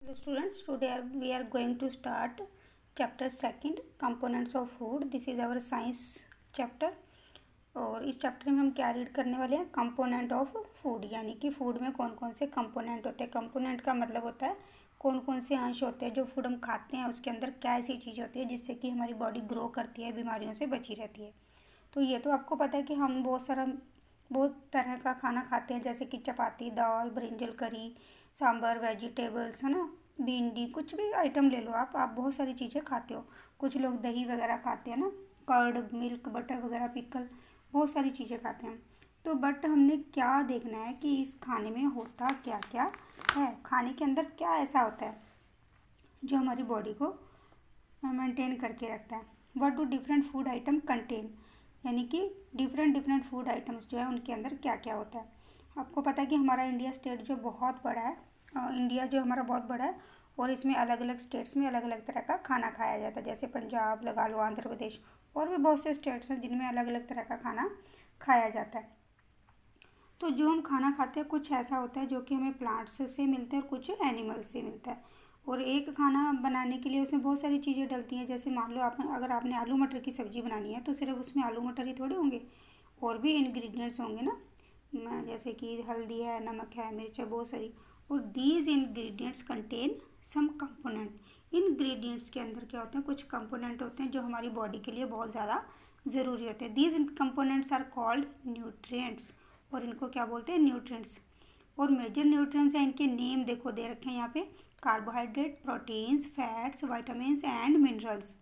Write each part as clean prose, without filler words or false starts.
Hello students, today we are going to start chapter second components of food. This is our science chapter. और इस chapter में हम क्या read करने वाले हैं, कंपोनेंट ऑफ फूड, यानी कि फूड में कौन कौन से कंपोनेंट होते हैं। कंपोनेंट का मतलब होता है कौन कौन से अंश होते हैं जो फूड हम खाते हैं उसके अंदर क्या ऐसी चीज़ होती है जिससे कि हमारी बॉडी ग्रो करती है, बीमारियों से बची रहती है। तो ये तो आपको पता है कि हम बहुत तरह का खाना खाते हैं, जैसे कि चपाती, दाल, ब्रिंजल, करी, सांभर, वेजिटेबल्स, है ना, भिंडी, कुछ भी आइटम ले लो आप बहुत सारी चीज़ें खाते हो। कुछ लोग दही वगैरह खाते हैं ना, कर्ड, मिल्क, बटर वगैरह, पिकल, बहुत सारी चीज़ें खाते हैं। तो बट हमने क्या देखना है कि इस खाने में होता क्या क्या है, खाने के अंदर क्या ऐसा होता है जो हमारी बॉडी को मेंटेन करके रखता है। What do different food atom contain, यानी कि डिफरेंट डिफरेंट फूड आइटम्स जो है उनके अंदर क्या क्या होता है। आपको पता है कि हमारा इंडिया स्टेट जो बहुत बड़ा है, इंडिया जो हमारा बहुत बड़ा है और इसमें अलग अलग स्टेट्स में अलग अलग तरह का खाना खाया जाता है। जैसे पंजाब लगा लो, आंध्र प्रदेश, और भी बहुत से स्टेट्स हैं जिनमें अलग अलग तरह का खाना खाया जाता है। तो जो हम खाना खाते हैं कुछ ऐसा होता है जो कि हमें प्लांट्स से मिलता है और कुछ एनिमल्स से मिलता है। और एक खाना बनाने के लिए उसमें बहुत सारी चीज़ें डलती हैं। जैसे मान लो आप अगर आपने आलू मटर की सब्ज़ी बनानी है तो सिर्फ उसमें आलू मटर ही थोड़े होंगे, और भी इंग्रेडिएंट्स होंगे ना, जैसे कि हल्दी है, नमक है, मिर्च है, बहुत सारी। और these ingredients contain some component. Ingredients के अंदर क्या होते हैं, कुछ कंपोनेंट होते हैं जो हमारी बॉडी के लिए बहुत ज़्यादा ज़रूरी होते हैं। These components are called nutrients, और इनको क्या बोलते हैं, न्यूट्रिएंट्स। और मेजर न्यूट्रिएंट्स हैं, इनके नेम देखो दे रखे हैं यहाँ पे, carbohydrate, proteins, fats, vitamins and minerals.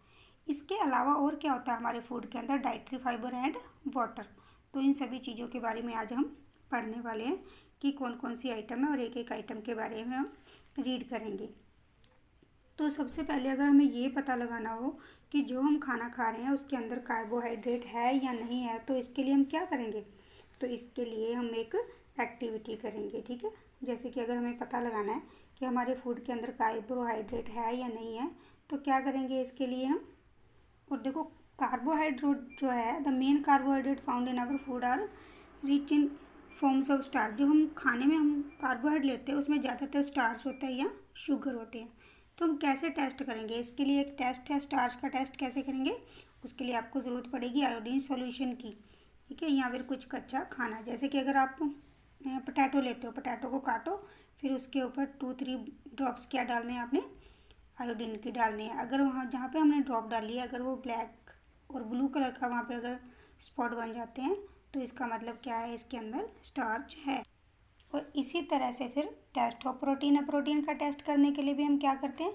इसके अलावा और क्या होता है हमारे फूड के अंदर, डाइटरी फाइबर एंड वाटर। तो इन सभी चीज़ों के बारे में आज हम पढ़ने वाले हैं कि कौन कौन सी आइटम है और एक एक आइटम के बारे में हम रीड करेंगे। तो सबसे पहले अगर हमें ये पता लगाना हो कि जो हम खाना खा रहे हैं उसके अंदर कार्बोहाइड्रेट है या नहीं है, तो इसके लिए हम क्या करेंगे, तो इसके लिए हम एक एक्टिविटी करेंगे, ठीक है। जैसे कि अगर हमें पता लगाना है कि हमारे फूड के अंदर कार्बोहाइड्रेट है या नहीं है, तो क्या करेंगे इसके लिए हम, और देखो कार्बोहाइड्रेट जो है, the main carbohydrate found in our food are rich in forms of starch. जो हम खाने में हम कार्बोहाइड्रेट लेते हैं उसमें ज़्यादातर स्टार्च होता है या शुगर होते हैं। तो हम कैसे टेस्ट करेंगे, इसके लिए एक टेस्ट है, स्टार्च का टेस्ट कैसे करेंगे, उसके लिए आपको ज़रूरत पड़ेगी आयोडीन सॉल्यूशन की, ठीक है, या फिर कुछ कच्चा खाना। जैसे कि अगर आप पोटैटो लेते हो, पोटैटो को काटो, फिर उसके ऊपर 2-3 ड्रॉप्स क्या डालने हैं आपने, आयोडीन की डालनी है। अगर वहाँ जहाँ पे हमने ड्रॉप डाली है अगर वो ब्लैक और ब्लू कलर का वहाँ पे अगर स्पॉट बन जाते हैं तो इसका मतलब क्या है, इसके अंदर स्टार्च है। और इसी तरह से फिर टेस्ट ऑफ प्रोटीन है, प्रोटीन का टेस्ट करने के लिए भी हम क्या करते हैं,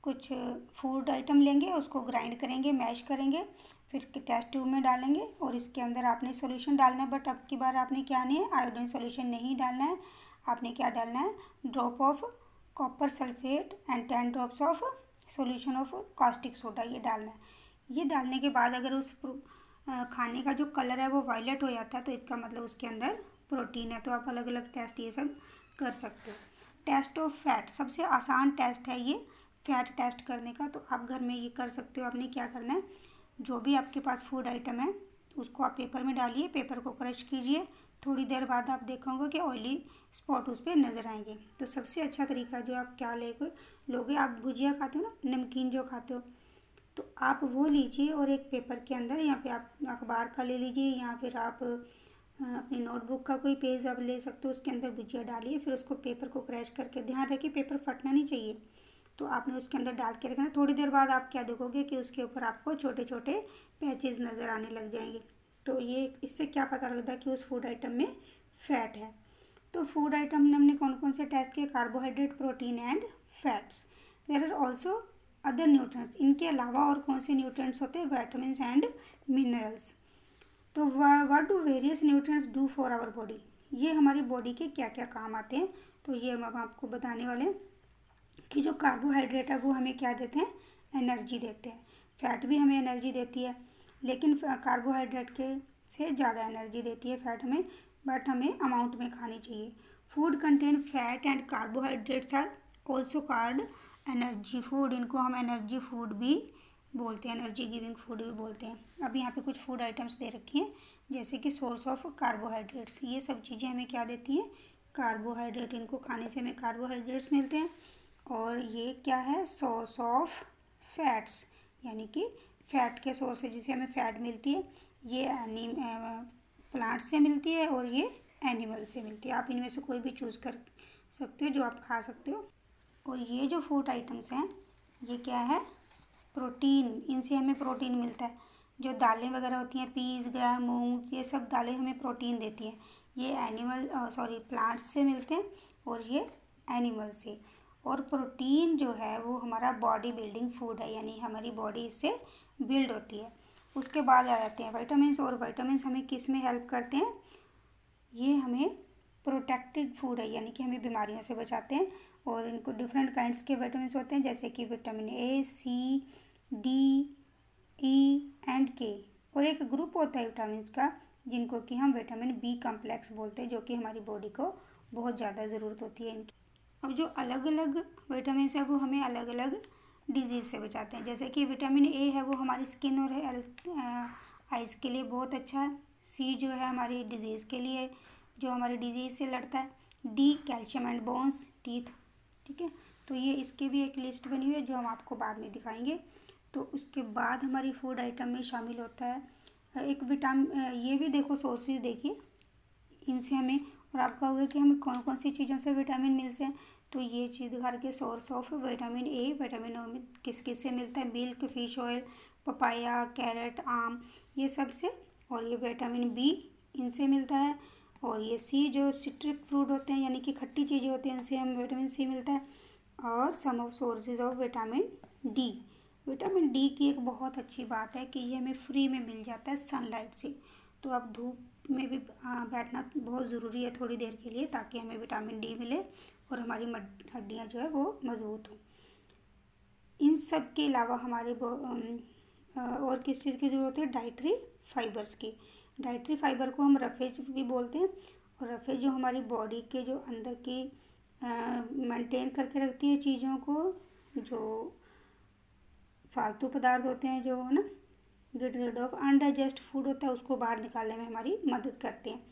कुछ फूड आइटम लेंगे, उसको ग्राइंड करेंगे, मैश करेंगे, फिर टेस्ट ट्यूब में डालेंगे और इसके अंदर आपने सॉल्यूशन डालना है। बट अब की बार आपने क्या नहीं है, आयोडीन सॉल्यूशन नहीं डालना है, आपने क्या डालना है, drop of copper sulphate and 10 drops of solution of caustic soda, ये डालना है। ये डालने के बाद अगर उस खाने का जो कलर है वो वायलेट हो जाता है तो इसका मतलब उसके अंदर प्रोटीन है। तो आप अलग अलग टेस्ट ये सब कर सकते हो। टेस्ट ऑफ फैट सबसे आसान टेस्ट है ये, फैट टेस्ट करने का। तो आप घर में ये कर सकते हो। आपने क्या करना है, जो भी आपके पास फूड आइटम है उसको आप पेपर में डालिए, पेपर को क्रश कीजिए, थोड़ी देर बाद आप देखोगे कि ऑयली स्पॉट उस पर नज़र आएंगे। तो सबसे अच्छा तरीका जो आप क्या लोगे, आप भुजिया खाते हो ना, नमकीन जो खाते हो, तो आप वो लीजिए और एक पेपर के अंदर, यहाँ पे आप अखबार का ले लीजिए या फिर आप अपनी नोटबुक का कोई पेज आप ले सकते हो, उसके अंदर भुजिया डालिए, फिर उसको पेपर को क्रैश करके, ध्यान रखिए पेपर फटना नहीं चाहिए, तो आपने उसके अंदर डाल के रखना। थोड़ी देर बाद आप क्या देखोगे कि उसके ऊपर आपको छोटे छोटे पैचेस नज़र आने लग जाएंगे। तो ये इससे क्या पता लगता है कि उस फूड आइटम में फ़ैट है। तो फूड आइटम में हमने कौन कौन से टेस्ट किए, carbohydrate, protein and fats. There are also other nutrients, इनके अलावा और कौन से न्यूट्रिएंट्स होते हैं, विटामिन्स एंड मिनरल्स। तो what do various nutrients do for our body, ये हमारी बॉडी के क्या क्या काम आते हैं, तो ये हम अब आपको बताने वाले हैं कि जो कार्बोहाइड्रेट है वो हमें क्या देते हैं, एनर्जी देते हैं। फैट भी हमें एनर्जी देती है, लेकिन कार्बोहाइड्रेट के से ज़्यादा एनर्जी देती है फैट हमें, बट हमें अमाउंट में खानी चाहिए। Food contain fat and carbohydrates are also called energy food, इनको हम एनर्जी फूड भी बोलते हैं, एनर्जी गिविंग फूड भी बोलते हैं। अब यहाँ पे कुछ फूड आइटम्स दे रखी हैं, जैसे कि सोर्स ऑफ कार्बोहाइड्रेट्स, ये सब चीज़ें हमें क्या देती हैं, कार्बोहाइड्रेट, इनको खाने से हमें कार्बोहाइड्रेट्स मिलते हैं। और ये क्या है, सोर्स ऑफ फैट्स, यानी कि फैट के सोर्स है जिसे हमें फैट मिलती है। ये प्लांट से मिलती है और ये एनिमल से मिलती है। आप इनमें से कोई भी चूज़ कर सकते हो जो आप खा सकते हो। और ये जो फूड आइटम्स हैं ये क्या है, प्रोटीन, इनसे हमें प्रोटीन मिलता है। जो दालें वगैरह होती हैं, पीस, ग्राम, मूंग, ये सब दालें हमें प्रोटीन देती हैं। ये प्लांट्स से मिलते हैं और ये एनिमल से। और प्रोटीन जो है वो हमारा बॉडी बिल्डिंग फूड है, यानी हमारी बॉडी इससे बिल्ड होती है। उसके बाद आ जाते हैं विटामिन्स, और विटामिन्स हमें किस में हेल्प करते हैं, ये हमें प्रोटेक्टेड फूड है, यानी कि हमें बीमारियों से बचाते हैं। और इनको डिफरेंट काइंड्स के विटामिन्स होते हैं, जैसे कि vitamin A, C, D, E and K. और एक ग्रुप होता है विटामिन्स का जिनको कि हम विटामिन बी कॉम्प्लेक्स बोलते हैं, जो कि हमारी बॉडी को बहुत ज़्यादा ज़रूरत होती है इनकी। अब जो अलग अलग विटामिन है वो हमें अलग अलग डिजीज़ से बचाते हैं। जैसे कि विटामिन ए है वो हमारी स्किन और हेल्थ आइज़ के लिए बहुत अच्छा है। सी जो है हमारी डिजीज़ के लिए, जो हमारी डिजीज़ से लड़ता है। D calcium and bones, teeth, ठीक है। तो ये इसकी भी एक लिस्ट बनी हुई है जो हम आपको बाद में दिखाएंगे। तो उसके बाद हमारी फूड आइटम में शामिल होता है एक ये भी देखो सोर्सेज देखिए इनसे हमें, और आप कहोगे कि हमें कौन कौन सी चीज़ों से विटामिन मिलते हैं। तो ये चीज़ दिखा के source of vitamin A, vitamin किस किस से मिलता है, milk, fish oil, papaya, carrot, आम, ये सब से। और ये विटामिन बी इनसे मिलता है। और ये सी जो सिट्रिक फ्रूट होते हैं, यानी कि खट्टी चीज़ें होती हैं, इनसे हमें विटामिन सी मिलता है। और some of sources of vitamin D. Vitamin D की एक बहुत अच्छी बात है कि ये हमें फ्री में मिल जाता है सनलाइट से। तो अब धूप में भी बैठना बहुत ज़रूरी है थोड़ी देर के लिए, ताकि हमें विटामिन डी मिले और हमारी हड्डियाँ जो है वो मज़बूत हों। इन सब के अलावा हमारे और किस चीज़ की ज़रूरत है, डाइटरी फाइबर्स की। डाइटरी फाइबर को हम रफेज भी बोलते हैं। और रफेज जो हमारी बॉडी के जो अंदर की मेंटेन करके रखती है चीज़ों को, जो फालतू पदार्थ होते हैं जो ना get rid of undigest food होता है, उसको बाहर निकालने में हमारी मदद करते हैं।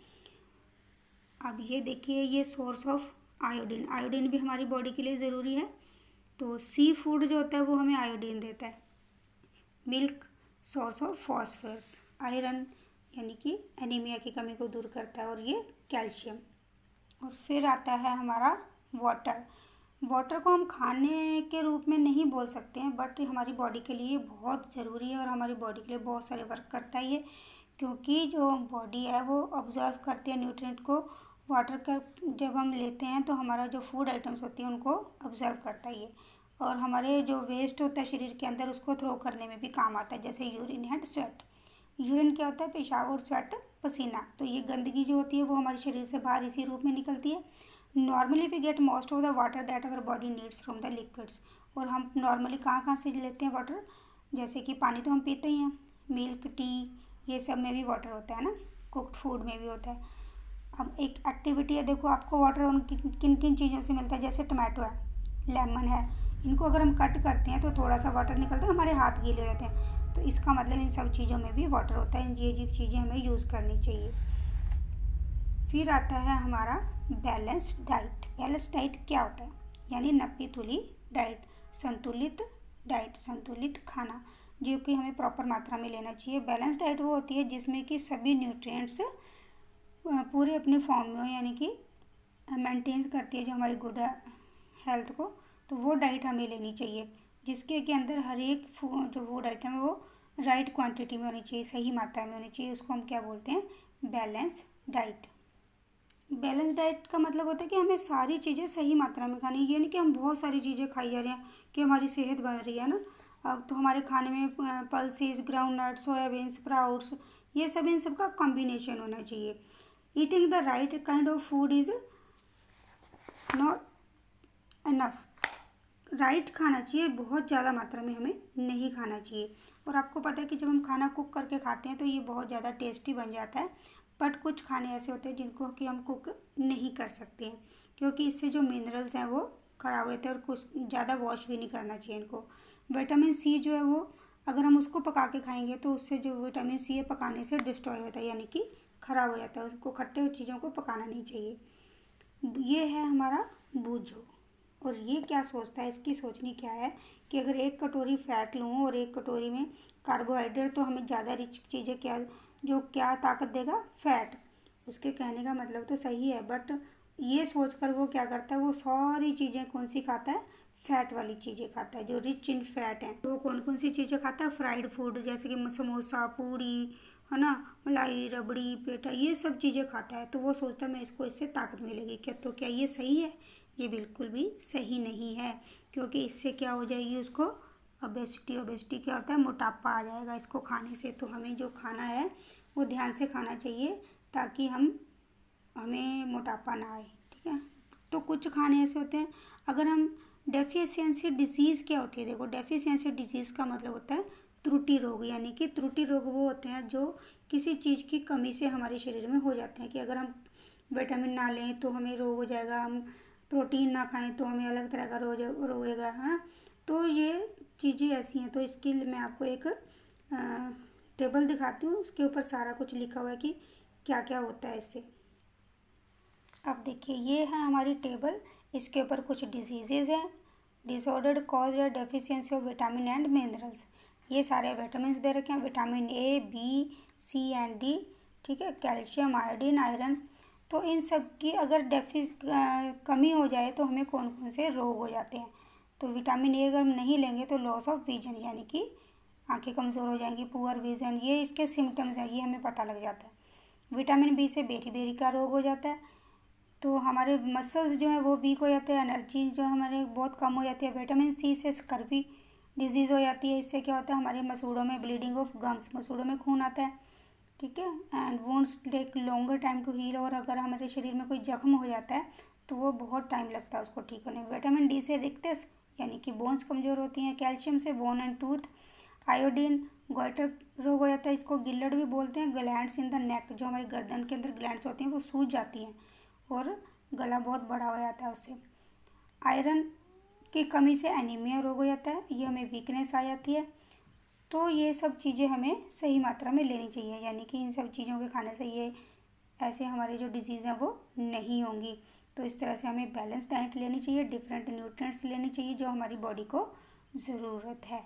अब ये देखिए, ये सोर्स ऑफ आयोडीन, आयोडीन भी हमारी बॉडी के लिए ज़रूरी है। तो सी फूड जो होता है वो हमें आयोडीन देता है। Milk source of phosphorus, iron यानी कि एनीमिया की कमी को दूर करता है। और ये कैल्शियम। और फिर आता है हमारा वाटर। वाटर को हम खाने के रूप में नहीं बोल सकते हैं, बट हमारी बॉडी के लिए बहुत ज़रूरी है और हमारी बॉडी के लिए बहुत सारे वर्क करता है ये। क्योंकि जो बॉडी है वो ऑब्जर्व करती है न्यूट्रिएंट को। वाटर का जब हम लेते हैं तो हमारा जो फूड आइटम्स होती हैं उनको ऑब्जर्व करता है ये। और हमारे जो वेस्ट होता है शरीर के अंदर उसको थ्रो करने में भी काम आता है, जैसे यूरिन एंड स्वेट। यूरिन क्या होता है, पेशाब, और स्वेट पसीना। तो ये गंदगी जो होती है वो हमारे शरीर से बाहर इसी रूप में निकलती है। Normally we get most of the water that our body needs from the liquids. और हम नॉर्मली कहाँ कहाँ से लेते हैं वाटर, जैसे कि पानी तो हम पीते ही हैं, मिल्क, टी, ये सब में भी वाटर होता है ना, कुक्ड फूड में भी होता है। अब एक एक्टिविटी है, देखो आपको वाटर उन किन किन चीज़ों से मिलता है, जैसे टमाटो है, लेमन है, इनको अगर हम कट करते हैं तो थोड़ा सा वाटर निकलता है, हमारे हाथ गीले हो जाते हैं। तो इसका मतलब इन सब चीज़ों में भी वाटर होता है। ये चीज़ें हमें यूज़ करनी चाहिए। फिर आता है हमारा बैलेंस्ड डाइट। बैलेंस्ड डाइट क्या होता है, यानी नपी तुली डाइट, संतुलित डाइट, संतुलित खाना, जो कि हमें प्रॉपर मात्रा में लेना चाहिए। बैलेंस डाइट वो होती है जिसमें कि सभी न्यूट्रिएंट्स पूरे अपने फॉर्म में, यानी कि मेंटेन करती है जो हमारी गुड हेल्थ को। तो वो डाइट हमें लेनी चाहिए, जिसके के अंदर हर एक जो फूड आइटम है वो राइट क्वांटिटी में होनी चाहिए, सही मात्रा में होनी चाहिए। उसको हम क्या बोलते हैं, बैलेंस डाइट। बैलेंस डाइट का मतलब होता है कि हमें सारी चीज़ें सही मात्रा में खानी है। ये नहीं कि हम बहुत सारी चीज़ें खाई जा रहे हैं कि हमारी सेहत बन रही है ना। अब तो हमारे खाने में pulses, groundnut, soybean, sprouts, ये सब इन सब का कॉम्बिनेशन होना चाहिए। Eating the right kind of food is not enough. Right खाना चाहिए, बहुत ज़्यादा मात्रा में हमें नहीं खाना चाहिए। और आपको पता है कि जब हम खाना कुक करके खाते हैं तो ये बहुत ज़्यादा टेस्टी बन जाता है। बट कुछ खाने ऐसे होते हैं जिनको कि हम कुक नहीं कर सकते हैं, क्योंकि इससे जो मिनरल्स हैं वो ख़राब होते हैं। और कुछ ज़्यादा वॉश भी नहीं करना चाहिए इनको। विटामिन सी जो है वो अगर हम उसको पका के खाएंगे तो उससे जो विटामिन सी है पकाने से डिस्ट्रॉय होता है, यानी कि ख़राब हो जाता है। उसको खट्टे चीज़ों को पकाना नहीं चाहिए। ये है हमारा बूझो। और ये क्या सोचता है, इसकी सोचनी क्या है कि अगर 1 कटोरी फैट लूँ और 1 कटोरी में कार्बोहाइड्रेट, तो हमें ज़्यादा रिच चीज़ें क्या, जो क्या ताकत देगा, फैट। उसके कहने का मतलब तो सही है, बट ये सोचकर वो क्या करता है, वो सारी चीज़ें कौन सी खाता है, फैट वाली चीज़ें खाता है जो रिच इन फैट हैं। तो वो कौन कौन सी चीज़ें खाता है, फ्राइड फूड, जैसे कि समोसा, पूड़ी, है ना, मलाई, रबड़ी, पेठा, ये सब चीज़ें खाता है। तो वो सोचता है मैं इसको, इससे ताकत मिलेगी क्या। तो क्या ये सही है, ये बिल्कुल भी सही नहीं है, क्योंकि इससे क्या हो जाएगी उसको, ओबेसिटी। ओबेसिटी क्या होता है, मोटापा आ जाएगा इसको खाने से। तो हमें जो खाना है वो ध्यान से खाना चाहिए ताकि हमें मोटापा ना आए, ठीक है। तो कुछ खाने ऐसे होते हैं, अगर हम डेफिशिएंसी डिजीज़ क्या होती है, देखो डेफिशिएंसी डिजीज़ का मतलब होता है त्रुटि रोग, यानी कि त्रुटि रोग वो होते हैं जो किसी चीज़ की कमी से हमारे शरीर में हो जाते हैं, कि अगर हम विटामिन ना लें तो हमें रोग हो जाएगा, हम प्रोटीन ना खाएं तो हमें अलग तरह का रोग होगा, है ना। तो ये चीज़ें ऐसी हैं। तो इसके लिए मैं आपको एक टेबल दिखाती हूँ, उसके ऊपर सारा कुछ लिखा हुआ है कि क्या क्या होता है इससे। अब देखिए, ये है हमारी टेबल, इसके ऊपर कुछ डिजीज़ेज़ हैं, डिसऑर्डर्ड कॉज या deficiency of vitamin and minerals. ये सारे विटामिन दे रखे हैं, vitamin A, B, C and D, ठीक है, कैल्शियम, आयोडीन, आयरन। तो इन सब की अगर कमी हो जाए तो हमें कौन कौन से रोग हो जाते हैं। तो विटामिन ए अगर हम नहीं लेंगे तो लॉस ऑफ विजन, यानी कि आंखें कमज़ोर हो जाएंगी, पुअर विजन, ये इसके सिम्टम्स हैं, ये हमें पता लग जाता है। विटामिन बी से बेरी का रोग हो जाता है, तो हमारे मसल्स जो हैं वो वीक हो जाते हैं, एनर्जी जो हमारे बहुत कम हो जाती है। विटामिन सी से स्कर्वी डिजीज़ हो जाती है, इससे क्या होता है, हमारे मसूड़ों में ब्लीडिंग ऑफ गम्स, मसूड़ों में खून आता है, ठीक है। And wounds take longer time to heal, और अगर हमारे शरीर में कोई जख्म हो जाता है तो वो बहुत टाइम लगता है उसको ठीक होने में। विटामिन डी से रिक्टस, यानी कि बोन्स कमज़ोर होती हैं। कैल्शियम से bone and tooth. Iodine, goitre रोग हो जाता है, इसको गिल्लड भी बोलते हैं। ग्लैंड्स इन द नेक, जो हमारी गर्दन के अंदर ग्लैंड्स होती हैं वो सूज जाती हैं और गला बहुत बड़ा हो जाता है उससे। आयरन की कमी से एनीमिया रोग हो जाता है, ये हमें वीकनेस आ जाती है। तो ये सब चीज़ें हमें सही मात्रा में लेनी चाहिए, यानी कि इन सब चीज़ों के खाने से ये ऐसे हमारे जो डिजीज़ हैं वो नहीं होंगी। तो इस तरह से हमें बैलेंस डाइट लेनी चाहिए, डिफरेंट न्यूट्रिएंट्स लेनी चाहिए जो हमारी बॉडी को ज़रूरत है।